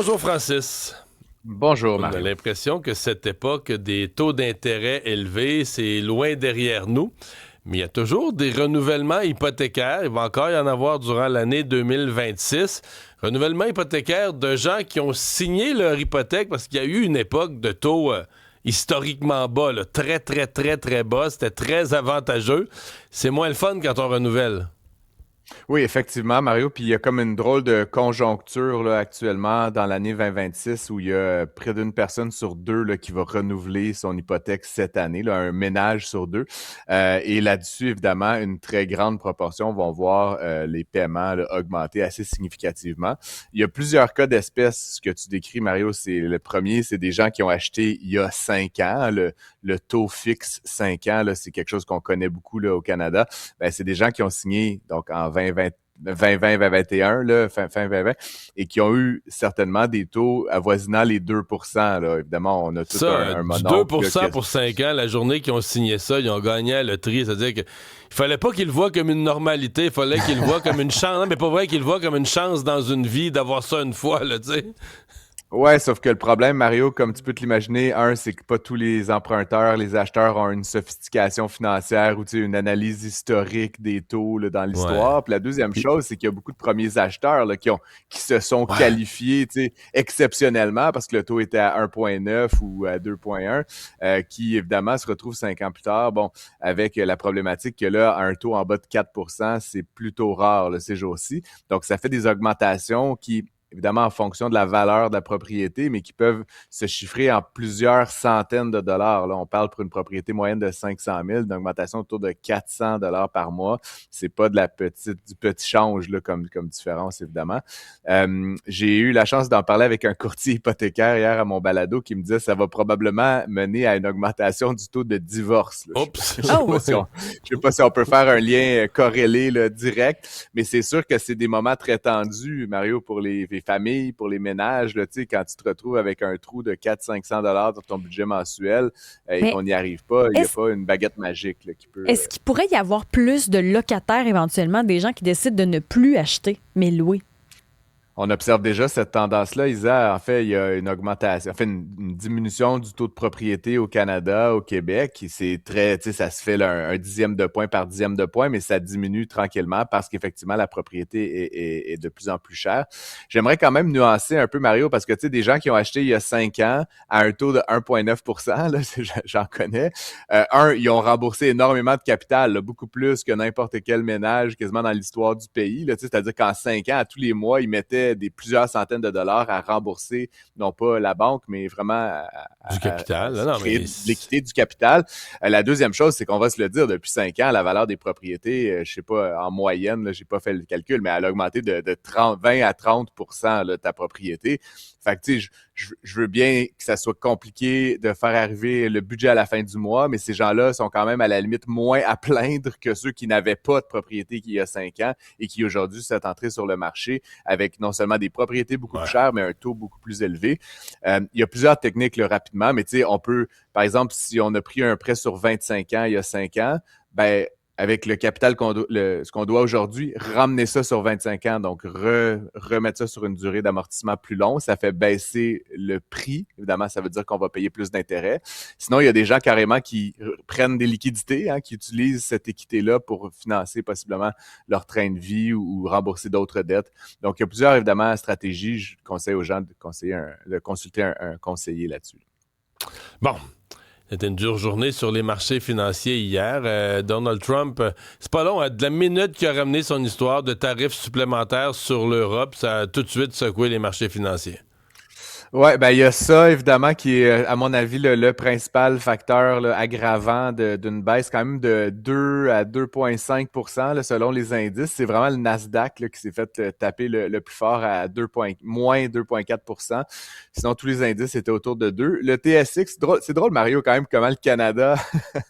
Bonjour Francis. Bonjour On a Mario. l'impression que cette époque des taux d'intérêt élevés, c'est loin derrière nous. Mais il y a toujours des renouvellements hypothécaires. Il va encore y en avoir durant l'année 2026. Renouvellement hypothécaire de gens qui ont signé leur hypothèque parce qu'il y a eu une époque de taux historiquement bas, là, très, très, très, très bas. C'était très avantageux. C'est moins le fun quand on renouvelle. Oui, effectivement, Mario. Puis il y a comme une drôle de conjoncture là, actuellement dans l'année 2026 où il y a près d'une personne sur deux là, qui va renouveler son hypothèque cette année, là, un ménage sur deux. Et là-dessus, évidemment, une très grande proportion vont voir les paiements là, augmenter assez significativement. Il y a plusieurs cas d'espèces. Ce que tu décris, Mario, c'est le premier, c'est des gens qui ont acheté il y a 5 ans. Le taux fixe 5 ans, là, c'est quelque chose qu'on connaît beaucoup là, au Canada. Ben, c'est des gens qui ont signé donc en 2020-2021, là, fin 2020, et qui ont eu certainement des taux avoisinant les 2%. Là. Évidemment, on a tout Ça, un du mononcle. Là, 2% pour 5 ans, la journée qu'ils ont signé ça, ils ont gagné à la loterie. C'est-à-dire qu'il fallait pas qu'ils le voient comme une normalité, il fallait qu'ils le voient comme une chance. Non, mais pas vrai qu'ils le voient comme une chance dans une vie d'avoir ça une fois, là, tu sais. Ouais, sauf que le problème, Mario, comme tu peux te l'imaginer, c'est que pas tous les emprunteurs, les acheteurs ont une sophistication financière ou tu sais, une analyse historique des taux là, dans Ouais. l'histoire. Puis la deuxième Puis, chose, c'est qu'il y a beaucoup de premiers acheteurs là, qui se sont ouais. qualifiés tu sais, exceptionnellement parce que le taux était à 1,9 ou à 2,1, qui évidemment se retrouvent 5 ans plus tard. Bon, avec la problématique que là, un taux en bas de 4%, c'est plutôt rare là, ces jours-ci. Donc, ça fait des augmentations qui évidemment en fonction de la valeur de la propriété, mais qui peuvent se chiffrer en plusieurs centaines de dollars. Là, on parle pour une propriété moyenne de 500 000, d'une augmentation autour de 400 dollars par mois. C'est pas de du petit change là, comme différence, évidemment. J'ai eu la chance d'en parler avec un courtier hypothécaire hier à mon balado qui me disait que ça va probablement mener à une augmentation du taux de divorce. Là. Oups. Oh, Je sais pas si on peut faire un lien corrélé là, direct, mais c'est sûr que c'est des moments très tendus, Mario, pour les familles, pour les ménages. Là, quand tu te retrouves avec un trou de 400-500 dollars dans ton budget mensuel et mais qu'on n'y arrive pas, il n'y a est-ce pas une baguette magique là, qui peut... est-ce qu'il pourrait y avoir plus de locataires éventuellement, des gens qui décident de ne plus acheter, mais louer? On observe déjà cette tendance-là, Isa. En fait, il y a une augmentation, en fait, une diminution du taux de propriété au Canada, au Québec. Et c'est très, tu sais, ça se fait là, un dixième de point par dixième de point, mais ça diminue tranquillement parce qu'effectivement, la propriété est de plus en plus chère. J'aimerais quand même nuancer un peu, Mario, parce que, tu sais, des gens qui ont acheté il y a 5 ans à un taux de 1,9%, là, j'en connais. Ils ont remboursé énormément de capital, là, beaucoup plus que n'importe quel ménage quasiment dans l'histoire du pays. Là, tu sais, c'est-à-dire qu'en 5 ans, à tous les mois, ils mettaient des plusieurs centaines de dollars à rembourser, non pas la banque, mais vraiment Du capital. à Non, non, créer mais de l'équité du capital. La deuxième chose, c'est qu'on va se le dire, depuis 5 ans, la valeur des propriétés, je sais pas, en moyenne, là, j'ai pas fait le calcul, mais elle a augmenté de 30, 20 à 30% là, ta propriété. Fait que, tu sais, je veux bien que ça soit compliqué de faire arriver le budget à la fin du mois, mais ces gens-là sont quand même à la limite moins à plaindre que ceux qui n'avaient pas de propriété il y a 5 ans et qui aujourd'hui sont entrés sur le marché avec non seulement des propriétés beaucoup plus ouais. chères, mais un taux beaucoup plus élevé. Il y a plusieurs techniques là, rapidement, mais tu sais, on peut, par exemple, si on a pris un prêt sur 25 ans il y a 5 ans, ben avec le capital ce qu'on doit aujourd'hui, ramener ça sur 25 ans, donc remettre ça sur une durée d'amortissement plus longue, ça fait baisser le prix. Évidemment, ça veut dire qu'on va payer plus d'intérêts. Sinon, il y a des gens carrément qui prennent des liquidités, qui utilisent cette équité-là pour financer possiblement leur train de vie ou rembourser d'autres dettes. Donc, il y a plusieurs, évidemment, stratégies. Je conseille aux gens de consulter un conseiller là-dessus. Bon. C'était une dure journée sur les marchés financiers hier. Donald Trump, c'est pas long, de la minute qu'il a ramené son histoire de tarifs supplémentaires sur l'Europe, ça a tout de suite secoué les marchés financiers. Ouais, ben il y a ça évidemment qui est, à mon avis, le principal facteur là, aggravant d'une baisse quand même de 2 à 2,5% là, selon les indices. C'est vraiment le Nasdaq là, qui s'est fait taper le plus fort à moins 2,4%. Sinon, tous les indices étaient autour de 2. Le TSX, c'est drôle, Mario, quand même, comment le Canada, tu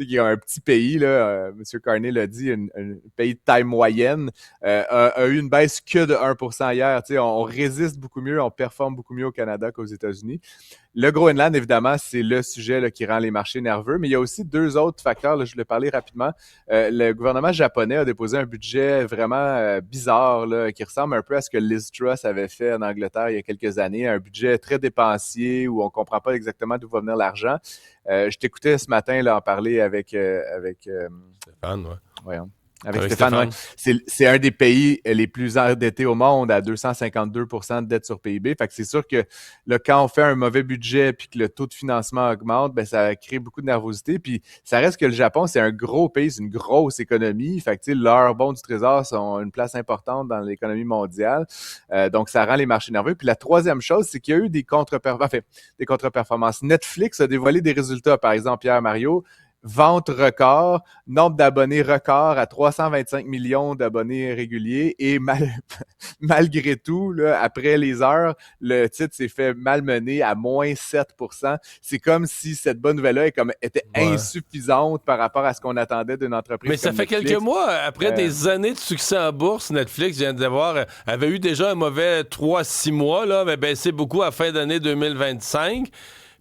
sais, qui est un petit pays, là, M. Carney l'a dit, un pays de taille moyenne, a eu une baisse que de 1% hier. Tu sais, on résiste beaucoup mieux, on performe beaucoup mieux au Canada qu'aux États-Unis. Le Groenland, évidemment, c'est le sujet là, qui rend les marchés nerveux, mais il y a aussi 2 autres facteurs, là, je voulais parler rapidement. Le gouvernement japonais a déposé un budget vraiment bizarre, là, qui ressemble un peu à ce que Liz Truss avait fait en Angleterre il y a quelques années, un budget très dépensier où on ne comprend pas exactement d'où va venir l'argent. Je t'écoutais ce matin là, en parler avec Stéphane, ouais. voyons. Avec Stéphane. Ouais. C'est un des pays les plus endettés au monde à 252% de dette sur PIB. Fait que c'est sûr que là, quand on fait un mauvais budget puis que le taux de financement augmente, ben, ça crée beaucoup de nervosité. Puis ça reste que le Japon, c'est un gros pays, c'est une grosse économie. Fait que leurs bons du trésor sont une place importante dans l'économie mondiale. Donc, ça rend les marchés nerveux. Puis la troisième chose, c'est qu'il y a eu des contre-performances. Netflix a dévoilé des résultats, par exemple, Pierre Mario. Vente record, nombre d'abonnés record à 325 millions d'abonnés réguliers et malgré tout, là, après les heures, le titre s'est fait malmener à moins 7%. C'est comme si cette bonne nouvelle-là était insuffisante par rapport à ce qu'on attendait d'une entreprise. Mais ça fait Netflix. Quelques mois, après des années de succès en bourse, Netflix avait eu déjà un mauvais 3-6 mois, là, avait baissé beaucoup à fin d'année 2025.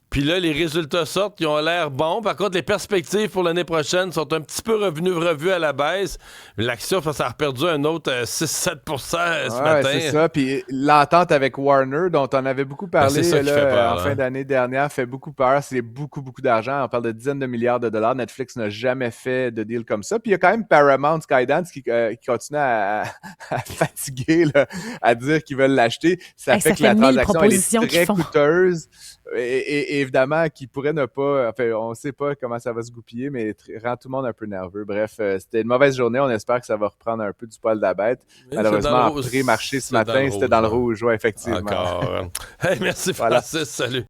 Puis là, les résultats sortent, ils ont l'air bons. Par contre, les perspectives pour l'année prochaine sont un petit peu revues à la baisse. L'action, ça a perdu un autre 6-7% ce matin. C'est ça. Puis l'entente avec Warner, dont on avait beaucoup parlé en fin d'année dernière, fait beaucoup peur. C'est beaucoup, beaucoup d'argent. On parle de dizaines de milliards de dollars. Netflix n'a jamais fait de deal comme ça. Puis il y a quand même Paramount Skydance qui continue à fatiguer, là, à dire qu'ils veulent l'acheter. Ça fait que la transaction elle est très coûteuse. Et évidemment, qui pourrait ne pas... Enfin, on ne sait pas comment ça va se goupiller, mais rend tout le monde un peu nerveux. Bref, c'était une mauvaise journée. On espère que ça va reprendre un peu du poil de la bête. Mais malheureusement, en pré-marché ce matin, c'était dans le rouge. Oui, effectivement. Encore. Hey, merci Francis. Salut.